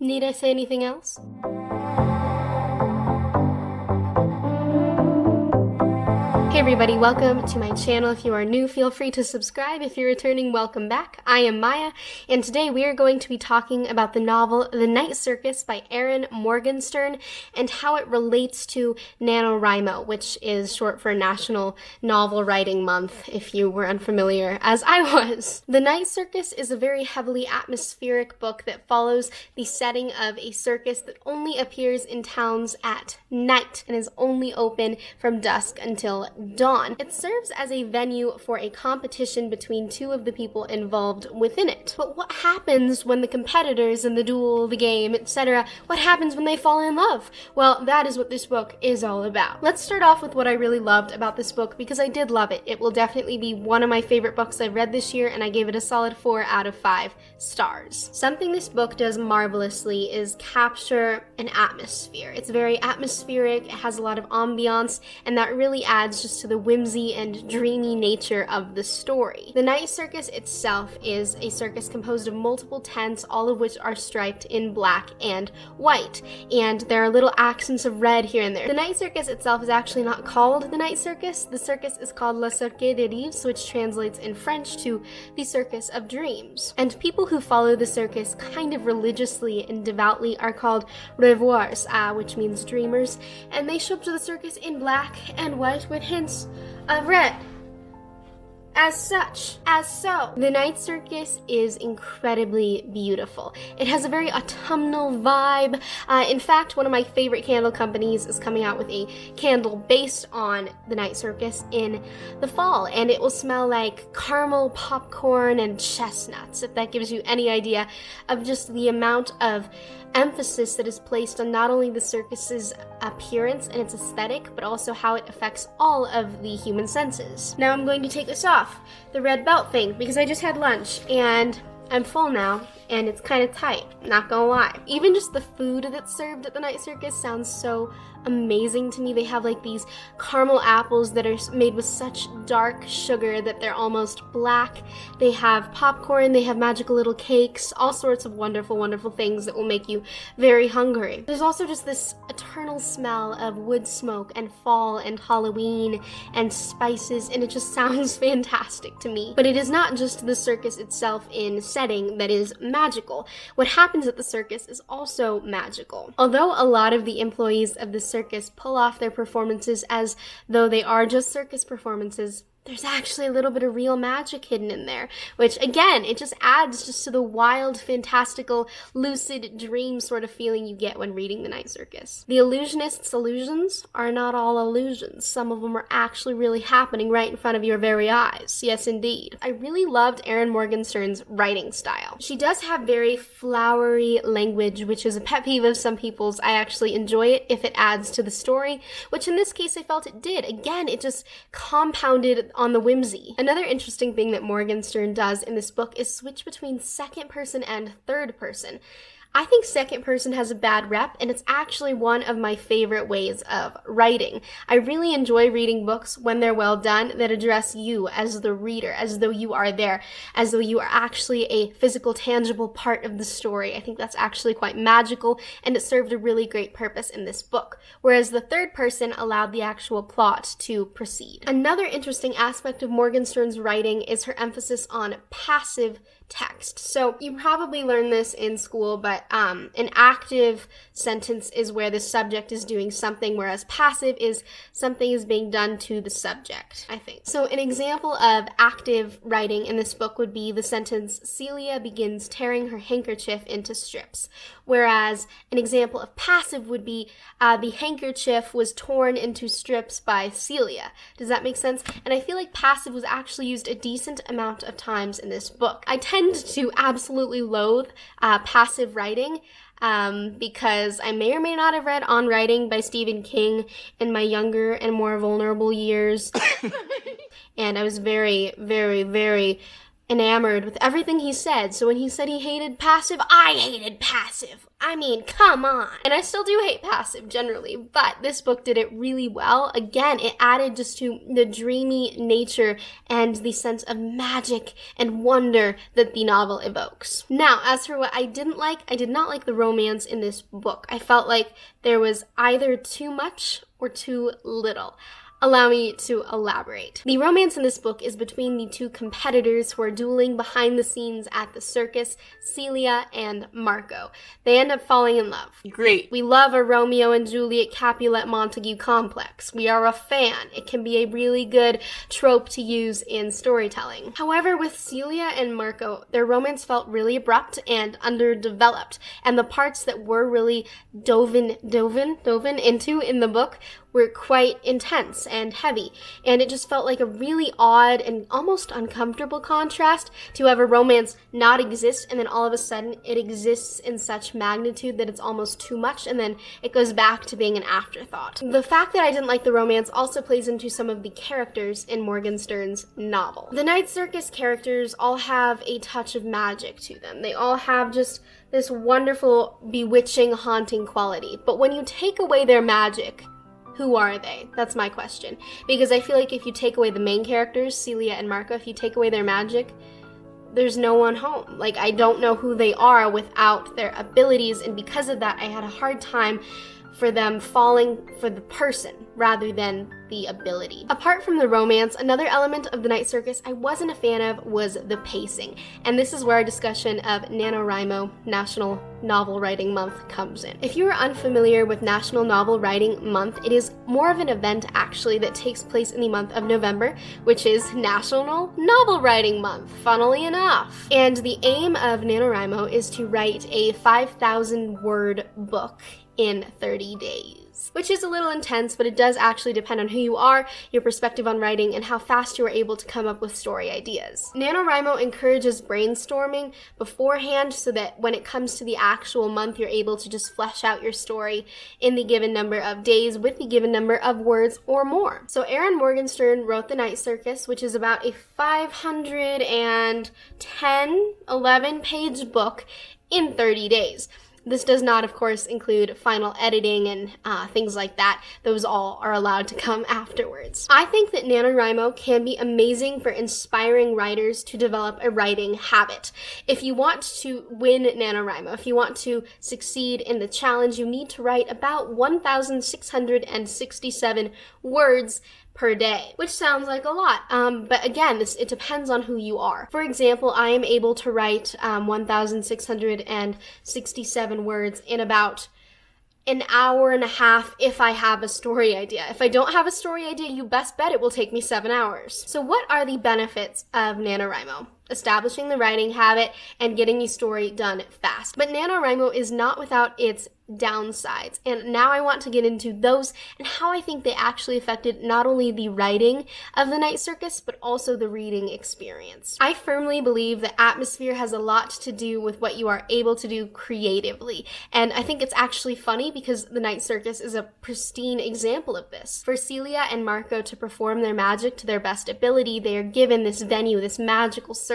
Need I say anything else? Hey everybody, welcome to my channel. If you are new, feel free to subscribe. If you're returning, welcome back. I am Maya, and today we are going to be talking about the novel The Night Circus by Erin Morgenstern and how it relates to NaNoWriMo, which is short for National Novel Writing Month, if you were unfamiliar, as I was. The Night Circus is a very heavily atmospheric book that follows the setting of a circus that only appears in towns at night and is only open from dusk until dawn. It serves as a venue for a competition between two of the people involved within it. But what happens when the competitors in the duel, the game, etc., what happens when they fall in love? Well, that is what this book is all about. Let's start off with what I really loved about this book, because I did love it. It will definitely be one of my favorite books I've read this year, and I gave it a solid 4 out of 5 stars. Something this book does marvelously is capture an atmosphere. It's very atmospheric, it has a lot of ambiance, and that really adds just to the whimsy and dreamy nature of the story. The Night Circus itself is a circus composed of multiple tents, all of which are striped in black and white, and there are little accents of red here and there. The Night Circus itself is actually not called the Night Circus. The circus is called Le Cirque des Rêves, which translates in French to the Circus of Dreams. And people who follow the circus kind of religiously and devoutly are called rêveurs, which means dreamers, and they show up to the circus in black and white with hints of red. As so. The Night Circus is incredibly beautiful. It has a very autumnal vibe. In fact, one of my favorite candle companies is coming out with a candle based on the Night Circus in the fall, and it will smell like caramel popcorn and chestnuts, if that gives you any idea of just the amount of emphasis that is placed on not only the circus's appearance and its aesthetic, but also how it affects all of the human senses. Now I'm going to take this off, the red belt thing, because I just had lunch and I'm full now, and it's kind of tight, not gonna lie. Even just the food that's served at the Night Circus sounds so amazing to me. They have like these caramel apples that are made with such dark sugar that they're almost black. They have popcorn, they have magical little cakes, all sorts of wonderful, wonderful things that will make you very hungry. There's also just this eternal smell of wood smoke and fall and Halloween and spices, and it just sounds fantastic to me. But it is not just the circus itself in setting that is magical. What happens at the circus is also magical. Although a lot of the employees of the circus pull off their performances as though they are just circus performances, there's actually a little bit of real magic hidden in there, which again, it just adds just to the wild, fantastical, lucid dream sort of feeling you get when reading The Night Circus. The illusionist's illusions are not all illusions. Some of them are actually really happening right in front of your very eyes. Yes, indeed. I really loved Erin Morgenstern's writing style. She does have very flowery language, which is a pet peeve of some people's. I actually enjoy it if it adds to the story, which in this case I felt it did. Again, it just compounded on the whimsy. Another interesting thing that Morgenstern does in this book is switch between second person and third person. I think second person has a bad rep, and it's actually one of my favorite ways of writing. I really enjoy reading books when they're well done that address you as the reader, as though you are there, as though you are actually a physical, tangible part of the story. I think that's actually quite magical, and it served a really great purpose in this book, whereas the third person allowed the actual plot to proceed. Another interesting aspect of Morgenstern's writing is her emphasis on passive text. So you probably learned this in school, but an active sentence is where the subject is doing something, whereas passive is something is being done to the subject, I think. So an example of active writing in this book would be the sentence, Celia begins tearing her handkerchief into strips, whereas an example of passive would be the handkerchief was torn into strips by Celia. Does that make sense? And I feel like passive was actually used a decent amount of times in this book. I tend to absolutely loathe passive writing because I may or may not have read On Writing by Stephen King in my younger and more vulnerable years. And I was very, very, very enamored with everything he said. So when he said he hated passive, I hated passive. I mean, come on. And I still do hate passive generally, but this book did it really well. Again, it added just to the dreamy nature and the sense of magic and wonder that the novel evokes. Now, as for what I didn't like, I did not like the romance in this book. I felt like there was either too much or too little. Allow me to elaborate. The romance in this book is between the two competitors who are dueling behind the scenes at the circus, Celia and Marco. They end up falling in love. Great. We love a Romeo and Juliet Capulet Montague complex. We are a fan. It can be a really good trope to use in storytelling. However, with Celia and Marco, their romance felt really abrupt and underdeveloped, and the parts that were really dove into in the book were quite intense and heavy, and it just felt like a really odd and almost uncomfortable contrast to have a romance not exist and then all of a sudden it exists in such magnitude that it's almost too much and then it goes back to being an afterthought. The fact that I didn't like the romance also plays into some of the characters in Morgenstern's novel. The Night Circus characters all have a touch of magic to them. They all have just this wonderful, bewitching, haunting quality. But when you take away their magic, who are they? That's my question. Because I feel like if you take away the main characters, Celia and Marco, if you take away their magic, there's no one home. Like, I don't know who they are without their abilities, and because of that, I had a hard time for them falling for the person rather than the ability. Apart from the romance, another element of the Night Circus I wasn't a fan of was the pacing. And this is where our discussion of NaNoWriMo, National Novel Writing Month, comes in. If you are unfamiliar with National Novel Writing Month, it is more of an event actually that takes place in the month of November, which is National Novel Writing Month, funnily enough. And the aim of NaNoWriMo is to write a 5,000 word book in 30 days, which is a little intense, but it does actually depend on who you are, your perspective on writing, and how fast you are able to come up with story ideas. NaNoWriMo encourages brainstorming beforehand so that when it comes to the actual month, you're able to just flesh out your story in the given number of days with the given number of words or more. So Erin Morgenstern wrote The Night Circus, which is about a 11 page book in 30 days. This does not, of course, include final editing and things like that. Those all are allowed to come afterwards. I think that NaNoWriMo can be amazing for inspiring writers to develop a writing habit. If you want to win NaNoWriMo, if you want to succeed in the challenge, you need to write about 1,667 words per day, which sounds like a lot. But again, it depends on who you are. For example, I am able to write 1,667 words in about an hour and a half if I have a story idea. If I don't have a story idea, you best bet it will take me 7 hours. So what are the benefits of NaNoWriMo? Establishing the writing habit and getting your story done fast. But NaNoWriMo is not without its downsides, and now I want to get into those and how I think they actually affected not only the writing of The Night Circus, but also the reading experience. I firmly believe that atmosphere has a lot to do with what you are able to do creatively, and I think it's actually funny because The Night Circus is a pristine example of this. For Celia and Marco to perform their magic to their best ability, they are given this venue, this magical circus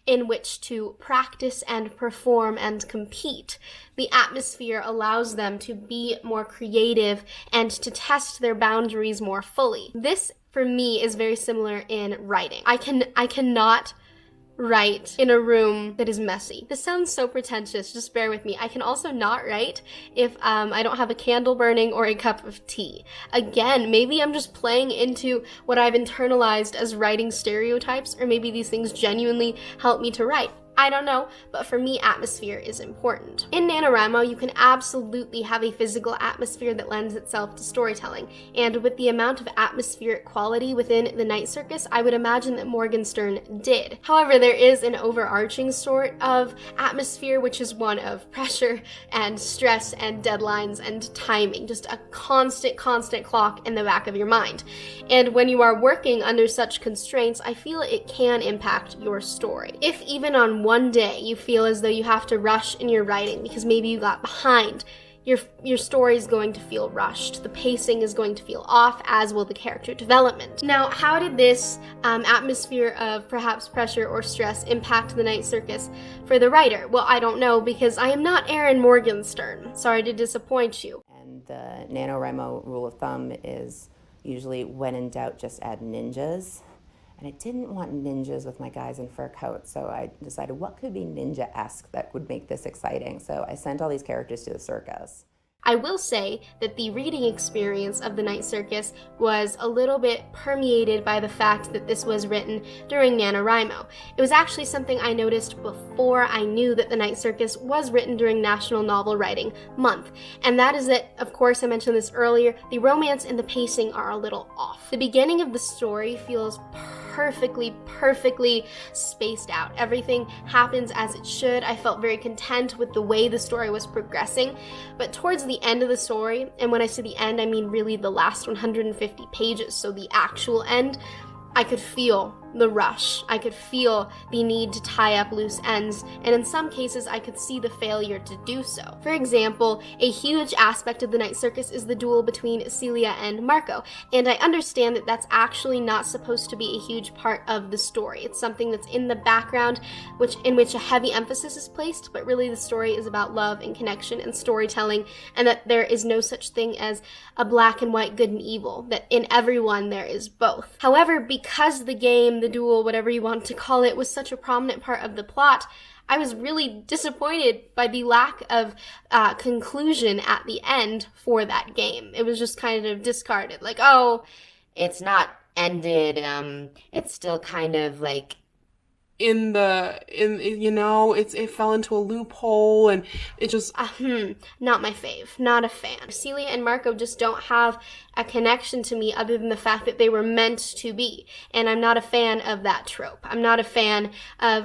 in which to practice and perform and compete. The atmosphere allows them to be more creative and to test their boundaries more fully. This, for me, is very similar in writing. I cannot write in a room that is messy. This sounds so pretentious, just bear with me. I can also not write if I don't have a candle burning or a cup of tea. Again, maybe I'm just playing into what I've internalized as writing stereotypes, or maybe these things genuinely help me to write. I don't know, but for me, atmosphere is important. In NaNoWriMo, you can absolutely have a physical atmosphere that lends itself to storytelling, and with the amount of atmospheric quality within The Night Circus, I would imagine that Morgenstern did. However, there is an overarching sort of atmosphere, which is one of pressure and stress and deadlines and timing, just a constant clock in the back of your mind. And when you are working under such constraints, I feel it can impact your story. If even on one day you feel as though you have to rush in your writing because maybe you got behind, your story is going to feel rushed. The pacing is going to feel off, as will the character development. Now, how did this atmosphere of perhaps pressure or stress impact the Night Circus for the writer? Well, I don't know, because I am not Erin Morgenstern. Sorry to disappoint you. And the NaNoWriMo rule of thumb is usually, when in doubt, just add ninjas. And I didn't want ninjas with my guys in fur coats, so I decided what could be ninja-esque that would make this exciting. So I sent all these characters to the circus. I will say that the reading experience of the Night Circus was a little bit permeated by the fact that this was written during NaNoWriMo. It was actually something I noticed before I knew that the Night Circus was written during National Novel Writing Month. And that is that, of course, I mentioned this earlier, the romance and the pacing are a little off. The beginning of the story feels perfectly spaced out. Everything happens as it should. I felt very content with the way the story was progressing, but towards the end of the story, and when I say the end, I mean really the last 150 pages, so the actual end, I could feel the rush. I could feel the need to tie up loose ends, and in some cases I could see the failure to do so. For example, a huge aspect of the Night Circus is the duel between Celia and Marco, and I understand that that's actually not supposed to be a huge part of the story. It's something that's in the background, in which a heavy emphasis is placed, but really the story is about love and connection and storytelling, and that there is no such thing as a black and white good and evil, that in everyone there is both. However, because the game, the duel, whatever you want to call it, was such a prominent part of the plot, I was really disappointed by the lack of conclusion at the end for that game. It was just kind of discarded, like, oh, it's not ended, it's still kind of like it fell into a loophole, and it just not my fave. Not a fan. Celia and Marco just don't have a connection to me other than the fact that they were meant to be, and I'm not a fan of that trope. I'm not a fan of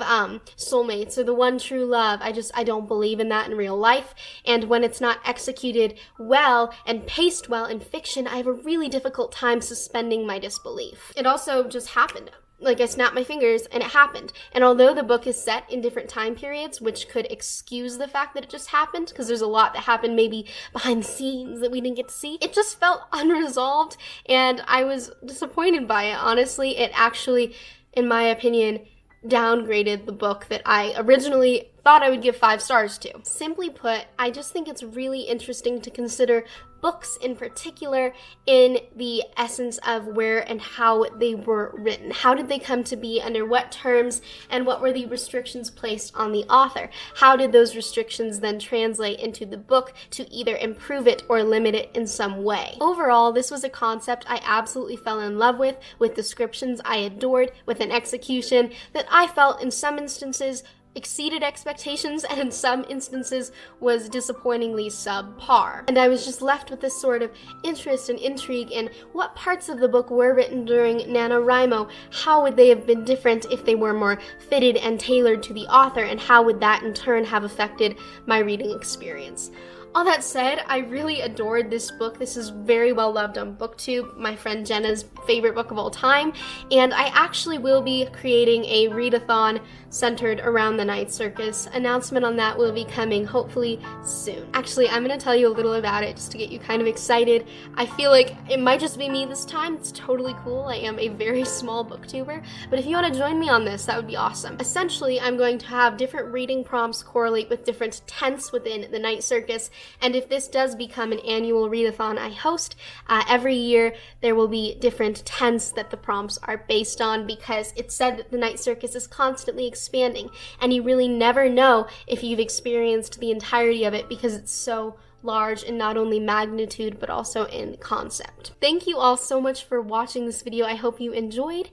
soulmates or the one true love. I don't believe in that in real life, and when it's not executed well and paced well in fiction, I have a really difficult time suspending my disbelief. It also just happened. Like, I snapped my fingers and it happened. And although the book is set in different time periods, which could excuse the fact that it just happened, because there's a lot that happened maybe behind the scenes that we didn't get to see, it just felt unresolved, and I was disappointed by it. Honestly, it actually, in my opinion, downgraded the book that I originally thought I would give 5 stars to. Simply put, I just think it's really interesting to consider books in particular in the essence of where and how they were written. How did they come to be, under what terms, and what were the restrictions placed on the author? How did those restrictions then translate into the book to either improve it or limit it in some way? Overall, this was a concept I absolutely fell in love with descriptions I adored, with an execution that I felt in some instances exceeded expectations and in some instances was disappointingly subpar. And I was just left with this sort of interest and intrigue in what parts of the book were written during NaNoWriMo, how would they have been different if they were more fitted and tailored to the author, and how would that in turn have affected my reading experience. All that said, I really adored this book. This is very well loved on BookTube, my friend Jenna's favorite book of all time, and I actually will be creating a readathon centered around the Night Circus. Announcement on that will be coming hopefully soon. Actually, I'm going to tell you a little about it just to get you kind of excited. I feel like it might just be me this time. It's totally cool. I am a very small booktuber, but if you want to join me on this, that would be awesome. Essentially, I'm going to have different reading prompts correlate with different tents within the Night Circus. And if this does become an annual readathon I host, every year there will be different tents that the prompts are based on, because it's said that the Night Circus is constantly expanding, and you really never know if you've experienced the entirety of it because it's so large in not only magnitude but also in concept. Thank you all so much for watching this video. I hope you enjoyed.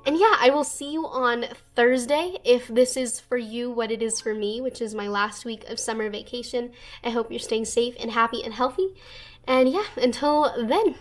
And yeah, I will see you on Thursday if this is for you what it is for me, which is my last week of summer vacation. I hope you're staying safe and happy and healthy. And yeah, until then.